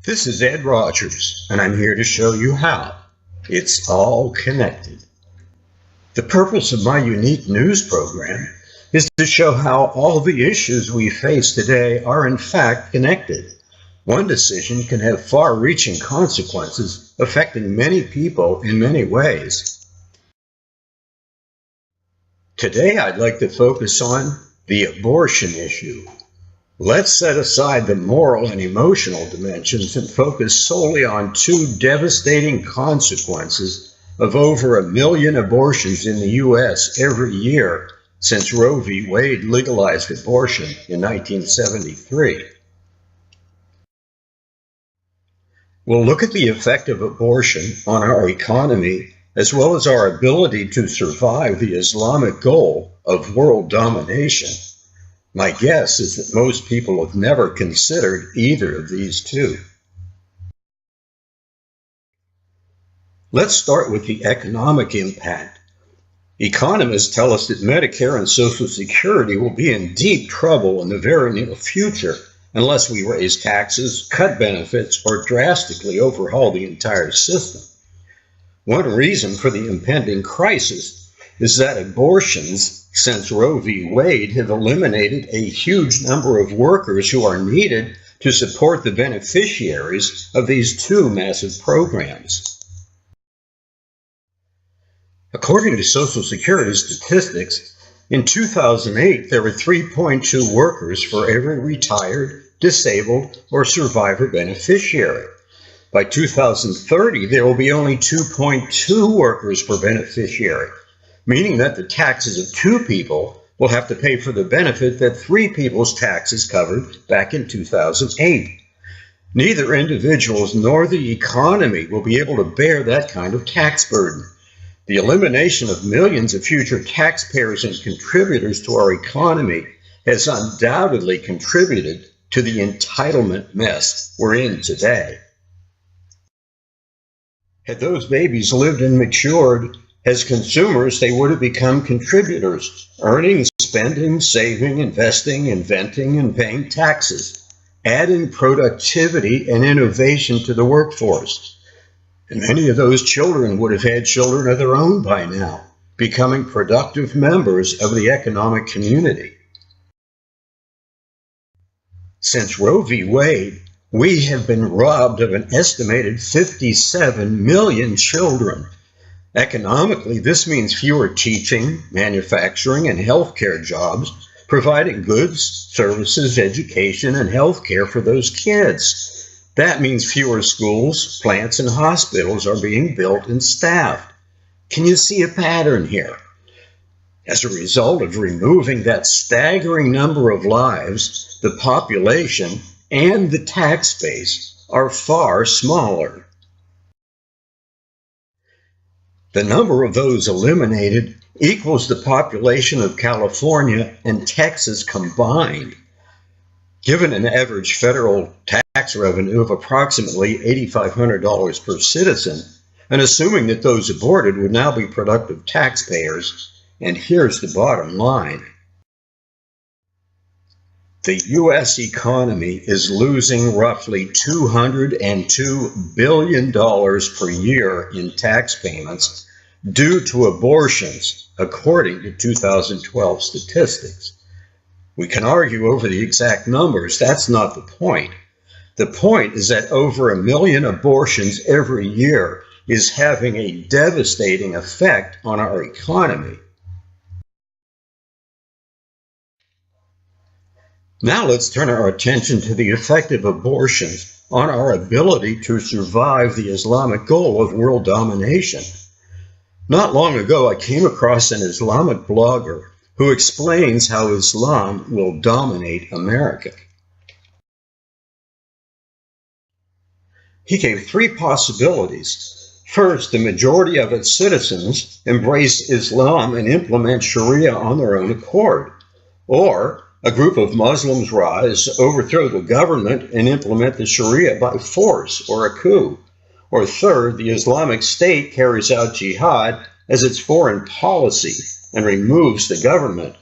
This is Ed Rogers, and I'm here to show you how. It's all connected. The purpose of my unique news program is to show how all the issues we face today are in fact connected. One decision can have far-reaching consequences affecting many people in many ways. Today I'd like to focus on the abortion issue. Let's set aside the moral and emotional dimensions and focus solely on two devastating consequences of over 1 million abortions in the U.S. every year since Roe v. Wade legalized abortion in 1973. We'll look at the effect of abortion on our economy as well as our ability to survive the Islamic goal of world domination. My guess is that most people have never considered either of these two. Let's start with the economic impact. Economists tell us that Medicare and Social Security will be in deep trouble in the very near future unless we raise taxes, cut benefits, or drastically overhaul the entire system. One reason for the impending crisis is that abortions since Roe v. Wade have eliminated a huge number of workers who are needed to support the beneficiaries of these two massive programs. According to Social Security statistics, in 2008 there were 3.2 workers for every retired, disabled, or survivor beneficiary. By 2030 there will be only 2.2 workers per beneficiary, meaning that the taxes of 2 people will have to pay for the benefit that 3 people's taxes covered back in 2008. Neither individuals nor the economy will be able to bear that kind of tax burden. The elimination of millions of future taxpayers and contributors to our economy has undoubtedly contributed to the entitlement mess we're in today. Had those babies lived and matured, as consumers, they would have become contributors, earning, spending, saving, investing, inventing, and paying taxes, adding productivity and innovation to the workforce. And many of those children would have had children of their own by now, becoming productive members of the economic community. Since Roe v. Wade, we have been robbed of an estimated 57 million children. Economically, this means fewer teaching, manufacturing, and healthcare jobs, providing goods, services, education, and healthcare for those kids. That means fewer schools, plants, and hospitals are being built and staffed. Can you see a pattern here? As a result of removing that staggering number of lives, the population and the tax base are far smaller. The number of those eliminated equals the population of California and Texas combined. Given an average federal tax revenue of approximately $8,500 per citizen, and assuming that those aborted would now be productive taxpayers, and here's the bottom line. The U.S. economy is losing roughly $202 billion per year in tax payments due to abortions, according to 2012 statistics. We can argue over the exact numbers. That's not the point. The point is that over 1 million abortions every year is having a devastating effect on our economy. Now let's turn our attention to the effect of abortions on our ability to survive the Islamic goal of world domination. Not long ago, I came across an Islamic blogger who explains how Islam will dominate America. He gave 3 possibilities. First, the majority of its citizens embrace Islam and implement Sharia on their own accord. Or a group of Muslims rise, overthrow the government, and implement the Sharia by force or a coup. Or third, the Islamic State carries out jihad as its foreign policy and removes the government.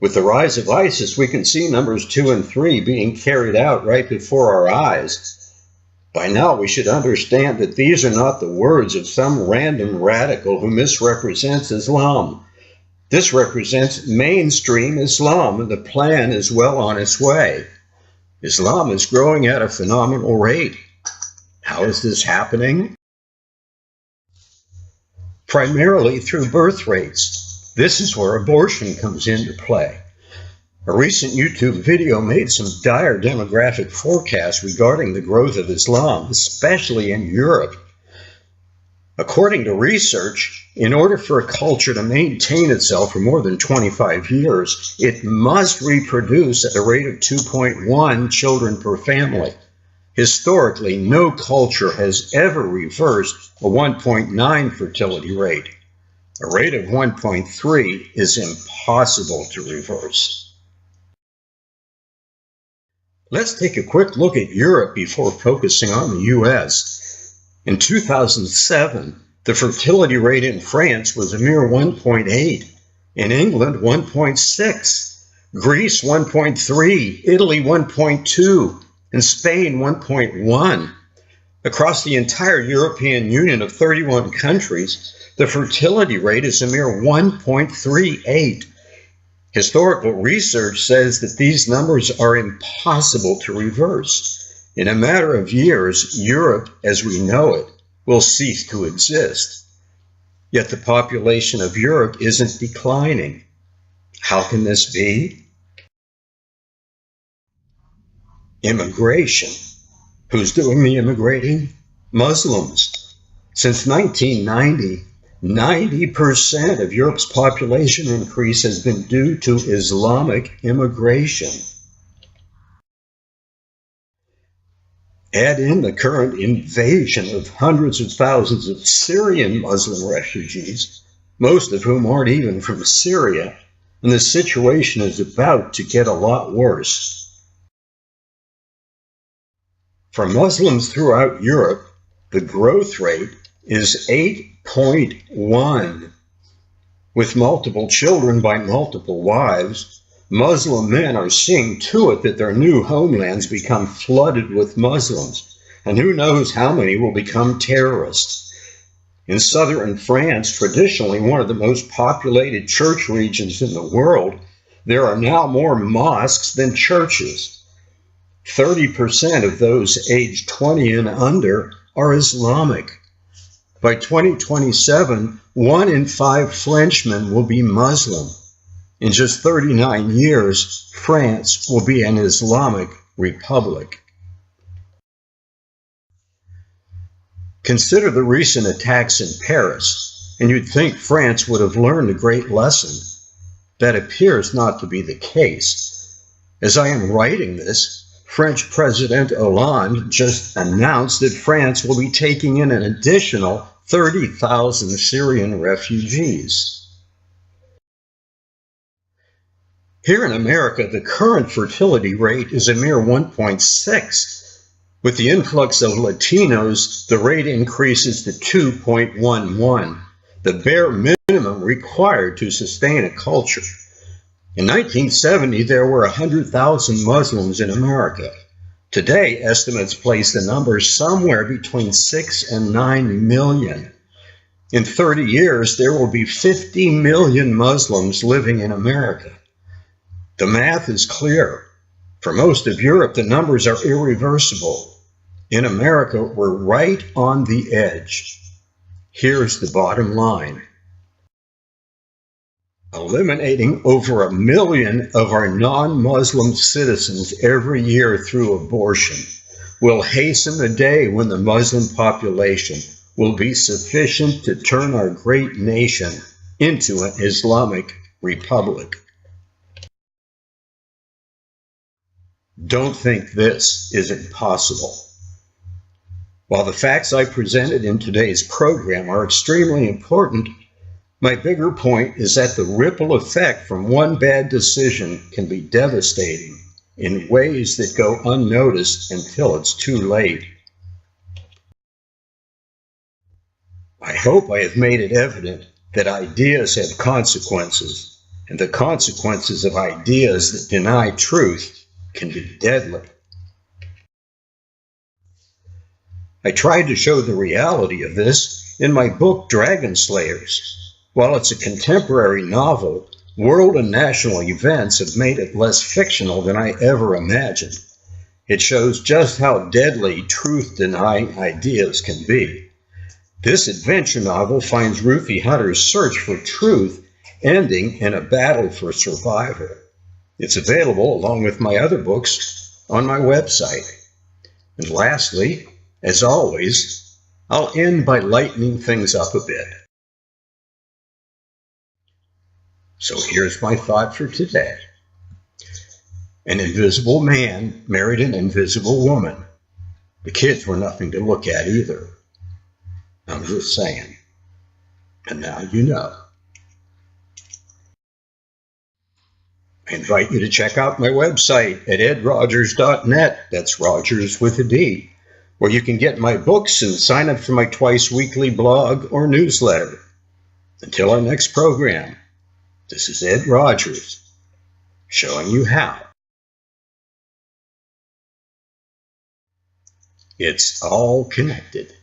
With the rise of ISIS, we can see numbers 2 and 3 being carried out right before our eyes. By now we should understand that these are not the words of some random radical who misrepresents Islam. This represents mainstream Islam, and the plan is well on its way. Islam is growing at a phenomenal rate. How is this happening? Primarily through birth rates. This is where abortion comes into play. A recent YouTube video made some dire demographic forecasts regarding the growth of Islam, especially in Europe. According to research, in order for a culture to maintain itself for more than 25 years, it must reproduce at a rate of 2.1 children per family. Historically, no culture has ever reversed a 1.9 fertility rate. A rate of 1.3 is impossible to reverse. Let's take a quick look at Europe before focusing on the US. In 2007, the fertility rate in France was a mere 1.8, in England 1.6, Greece 1.3, Italy 1.2, and Spain 1.1. Across the entire European Union of 31 countries, the fertility rate is a mere 1.38. Historical research says that these numbers are impossible to reverse. In a matter of years, Europe, as we know it, will cease to exist. Yet the population of Europe isn't declining. How can this be? Immigration. Who's doing the immigrating? Muslims. Since 1990, 90% of Europe's population increase has been due to Islamic immigration. Add in the current invasion of hundreds of thousands of Syrian Muslim refugees, most of whom aren't even from Syria, and the situation is about to get a lot worse. For Muslims throughout Europe, the growth rate is 8.1. With multiple children by multiple wives, Muslim men are seeing to it that their new homelands become flooded with Muslims, and who knows how many will become terrorists. In southern France, traditionally one of the most populated church regions in the world, there are now more mosques than churches. 30% of those aged 20 and under are Islamic. By 2027, 1 in 5 Frenchmen will be Muslim. In just 39 years, France will be an Islamic republic. Consider the recent attacks in Paris, and you'd think France would have learned a great lesson. That appears not to be the case. As I am writing this, French President Oren just announced that France will be taking in an additional 30,000 Syrian refugees. Here in America, the current fertility rate is a mere 1.6. With the influx of Latinos, the rate increases to 2.11, the bare minimum required to sustain a culture. In 1970, there were 100,000 Muslims in America. Today, estimates place the number somewhere between 6 and 9 million. In 30 years, there will be 50 million Muslims living in America. The math is clear. For most of Europe, the numbers are irreversible. In America, we're right on the edge. Here's the bottom line. Eliminating over 1 million of our non-Muslim citizens every year through abortion will hasten the day when the Muslim population will be sufficient to turn our great nation into an Islamic republic. Don't think this is impossible. While the facts I presented in today's program are extremely important, my bigger point is that the ripple effect from one bad decision can be devastating in ways that go unnoticed until it's too late. I hope I have made it evident that ideas have consequences, and the consequences of ideas that deny truth can be deadly. I tried to show the reality of this in my book, Dragon Slayers. While it's a contemporary novel, world and national events have made it less fictional than I ever imagined. It shows just how deadly truth-denying ideas can be. This adventure novel finds Ruthie Hunter's search for truth ending in a battle for survival. It's available along with my other books on my website. And lastly, as always, I'll end by lightening things up a bit. So here's my thought for today. An invisible man married an invisible woman. The kids were nothing to look at either. I'm just saying. And now you know. I invite you to check out my website at edrogers.net. That's Rogers with a D, where you can get my books and sign up for my twice-weekly blog or newsletter. Until our next program, this is Ed Rogers, showing you how. It's all connected.